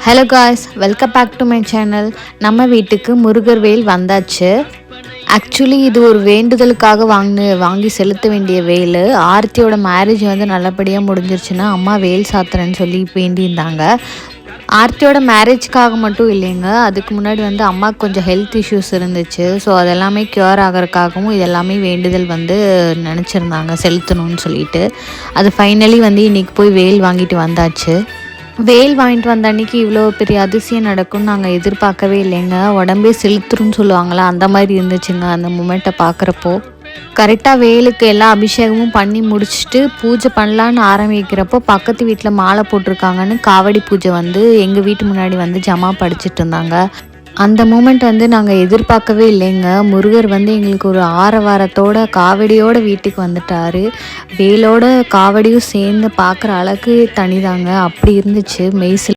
Hello guys, welcome back to my channel. நம்ம வீட்டுக்கு முருகர் வேல் வந்தாச்சு. ஆக்சுவலி இது ஒரு வேண்டுதலுக்காக வாங்கி செலுத்த வேண்டிய வேல். ஆர்த்தியோட மேரேஜ் வந்து நல்லபடியாக முடிஞ்சிருச்சுன்னா அம்மா வேல் சாத்துறேன்னு சொல்லி வேண்டியிருந்தாங்க. ஆர்த்தியோட மேரேஜ்க்காக மட்டும் இல்லைங்க, அதுக்கு முன்னாடி வந்து அம்மாவுக்கு கொஞ்சம் ஹெல்த் இஷ்யூஸ் இருந்துச்சு. ஸோ அதெல்லாமே க்யூர் ஆகிறதுக்காகவும் இதெல்லாமே வேண்டுதல் வந்து நினச்சிருந்தாங்க செலுத்தணும்னு சொல்லிட்டு. அது ஃபைனலி வந்து இன்றைக்கி போய் வேல் வாங்கிட்டு வந்தாச்சு. வேல் வாங்கிட்டு வந்த அன்றைக்கி இவ்வளோ பெரிய அதிசயம் நடக்கும்னு நாங்கள் எதிர்பார்க்கவே இல்லைங்க. உடம்பே செலுத்துருன்னு சொல்லுவாங்களா, அந்த மாதிரி இருந்துச்சுங்க அந்த மூமெண்ட்டை பார்க்குறப்போ. கரெக்டாக வேலுக்கு எல்லா அபிஷேகமும் பண்ணி முடிச்சுட்டு பூஜை பண்ணலான்னு ஆரம்பிக்கிறப்போ பக்கத்து வீட்டில் மாலை போட்டிருக்காங்கன்னு காவடி பூஜை வந்து எங்கள் வீட்டு முன்னாடி வந்து ஜமா படிச்சுட்டு இருந்தாங்க. அந்த மூமெண்ட் வந்து நாங்கள் எதிர்பார்க்கவே இல்லைங்க. முருகர் வந்து எங்களுக்கு ஒரு ஆரவாரத்தோட காவடியோட வீட்டுக்கு வந்துட்டார். வேலோட காவடியும் சேர்ந்து பார்க்குற அழகு தனிதாங்க. அப்படி இருந்துச்சு மெய்சில்.